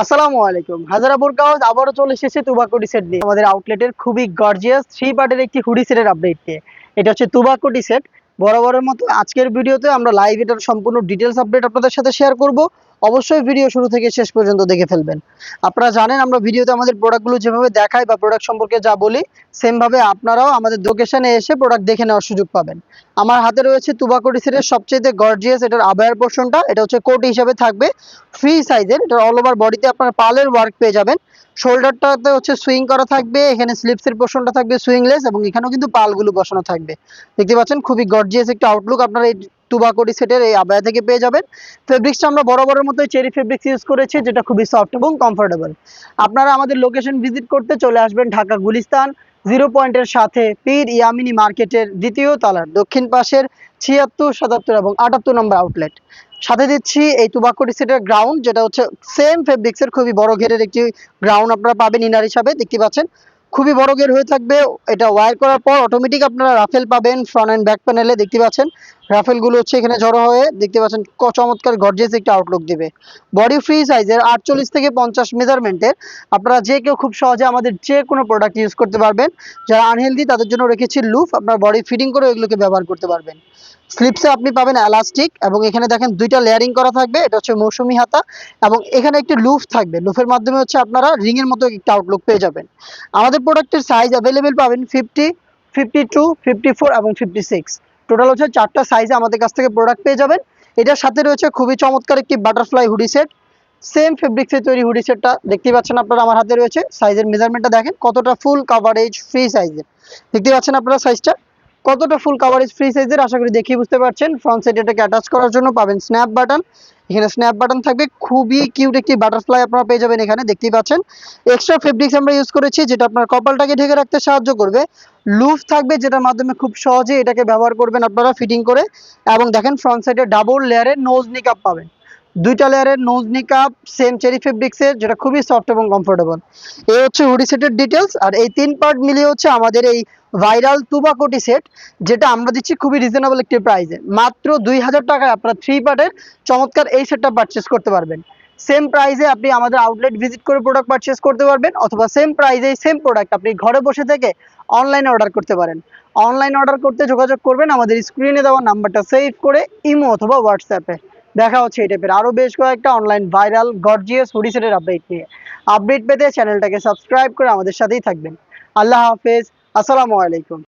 আসসালামু আলাইকুম। হাজারাপুর কাগজ আবারও চলে এসেছে তুবাকুটি সেট নিয়ে আমাদের আউটলেটের খুবই গর্জিয়াস 3 পার্টের একটি হুডি সেটের আপডেট নিয়ে। এটা হচ্ছে তুবাকুটি সেট। বরাবরের মতো আজকের ভিডিওতে আমরা লাইভ এটার সম্পূর্ণ ডিটেইলস আপডেট আপনাদের সাথে শেয়ার করব। অবশ্যই ভিডিও শুরু থেকে শেষ পর্যন্ত দেখে ফেলবেন। আপনারা জানেন আমরা ভিডিওতে আমাদের প্রোডাক্টগুলো যেভাবে দেখাই বা প্রোডাক্ট সম্পর্কে যা বলি সেম ভাবে আপনারাও আমাদের লোকেশনে এসে প্রোডাক্ট দেখে নেওয়ার সুযোগ পাবেন। আমার হাতে রয়েছে তুবাকুটি সেটের সবচেয়ে গর্জিয়াস এটার আবায়ার পোরশনটা। এটা হচ্ছে কোট হিসেবে থাকবে ফ্রি সাইজের। এটা অল ওভার বডিতে আপনারা পালের ওয়ার্ক পেয়ে যাবেন। শোল্ডারটাতে হচ্ছে সুইং করা থাকবে, এখানে স্লিপসের পোরশনটা থাকবে সুইংলেস এবং এখানেও কিন্তু পালগুলো বসানো থাকবে। দেখতে পাচ্ছেন খুবই গর্জিয়াস একটা আউটলুক আপনারা এই তুবাকুটি সেটের এই আবায়া থেকে পেয়ে যাবেন। ফেব্রিক্সটা আমরা বরাবরের মতোই চেরি ফেব্রিক্স ইউজ করেছি, যেটা খুবই সফট এবং কমফোর্টেবল। আপনারা আমাদের লোকেশন ভিজিট করতে চলে আসবেন ঢাকা গুলিস্তান 0 পয়েন্টের সাথে পীর ইয়ামিনী মার্কেটের দ্বিতীয় তলার দক্ষিণ পাশের 76, 77 এবং 78 নম্বর আউটলেট। সাথে দিচ্ছি এই তুবাকুটি সেটের গ্রাউন্ড, যেটা হচ্ছে সেম ফেব্রিক্সের খুবই বড় ঘেরের একটি গ্রাউন্ড আপনারা পাবেন ইনার হিসাবে। দেখতে পাচ্ছেন খুবই বড় ঘের হয়ে থাকবে। এটা ওয়্যার করার পর অটোমেটিক আপনারা রাফেল পাবেন ফ্রন্ট এন্ড ব্যাক প্যানেলে। দেখতে পাচ্ছেন রাফেলগুলো হচ্ছে এখানে জড়ো হয়ে দেখতে পাচ্ছেন চমৎকার গর্জিয়াস একটা আউটলুক দিবে। বডি ফ্রি সাইজের 48 থেকে 50 মেজারমেন্টের আপনারা যে কেউ খুব সহজে আমাদের যে কোনো প্রোডাক্ট ইউজ করতে পারবেন। যারা আনহেলদি তাদের জন্য রেখেছি লুফ, আপনার বডি ফিটিং করে এগুলোকে ব্যবহার করতে পারবেন। স্লিপসে আপনি পাবেন এলাস্টিক এবং এখানে দেখেন দুইটা লেয়ারিং করা থাকবে। এটা হচ্ছে মৌসুমি হাতা এবং এখানে একটি লুফ থাকবে। লুফের মাধ্যমে হচ্ছে আপনারা রিং এর মতো একটা আউটলুক পেয়ে যাবেন। আমাদের প্রোডাক্টের সাইজ অ্যাভেলেবেল পাবেন 50, 52, 54 এবং 56। টোটাল হচ্ছে 4টা সাইজে আমাদের কাছ থেকে প্রোডাক্ট পেয়ে যাবেন। এটার সাথে রয়েছে খুবই চমৎকার একটি বাটারফ্লাই হুডি সেট। সেম ফেব্রিক্সে তৈরি হুডি সেটটা দেখতে পাচ্ছেন আপনারা আমার হাতে রয়েছে। সাইজের মেজারমেন্টটা দেখেন কতটা ফুল কাভারেজ ফ্রি সাইজের। দেখতে পাচ্ছেন আপনারা সাইজটা কতটা ফুল কাভারেজ ফ্রি সাইজের, আশা করি দেখেই বুঝতে পারছেন। ফ্রন্ট সাইডে এটাকে অ্যাটাচ করার জন্য পাবেন স্ন্যাপ বাটন। এখানে স্ন্যাপ বাটন থাকবে, খুবই কিউট একটি বাটারফ্লাই আপনারা পেয়ে যাবেন এখানে। দেখতেই পাচ্ছেন এক্সট্রা ফেব্রিক্স আমরা ইউজ করেছি, যেটা আপনার কপালটাকে ঢেকে রাখতে সাহায্য করবে। লুফ থাকবে, যেটার মাধ্যমে খুব সহজে এটাকে ব্যবহার করবেন আপনারা ফিটিং করে। এবং দেখেন ফ্রন্ট সাইডে ডাবল লেয়ারের নোজ নিকাপ পাবেন। দুইটা লেয়ারের নোজ নিকাপ সেম চেরি ফেব্রিক্সের, যেটা খুবই সফট এবং কমফোর্টেবল। এই হচ্ছে হুডি সেটের ডিটেলস। আর এই 3 পার্ট মিলিয়ে হচ্ছে আমাদের এই ভাইরাল তুবাকুটি সেট, যেটা আমরা দিচ্ছি খুবই রিজনেবল একটি প্রাইসে। মাত্র 2000 টাকায় আপনারা 3 পার্টের চমৎকার এই সেটটা পারচেস করতে পারবেন। সেম প্রাইসে আপনি আমাদের আউটলেট ভিজিট করে প্রোডাক্ট পারচেস করতে পারবেন, অথবা সেম প্রাইসে সেম প্রোডাক্ট আপনি ঘরে বসে থেকে অনলাইনে অর্ডার করতে পারেন। অনলাইন অর্ডার করতে যোগাযোগ করবেন আমাদের স্ক্রিনে দেওয়া নাম্বারটা সেভ করে ইমো অথবা হোয়াটসঅ্যাপে। দেখা হচ্ছে এই টাইপের আরও বেশ কয়েকটা অনলাইন ভাইরাল গর্জিয়াস হুডি সেটের আপডেট নিয়ে। আপডেট পেতে চ্যানেলটাকে সাবস্ক্রাইব করে আমাদের সাথেই থাকবেন। আল্লাহ হাফেজ, আসসালামু আলাইকুম।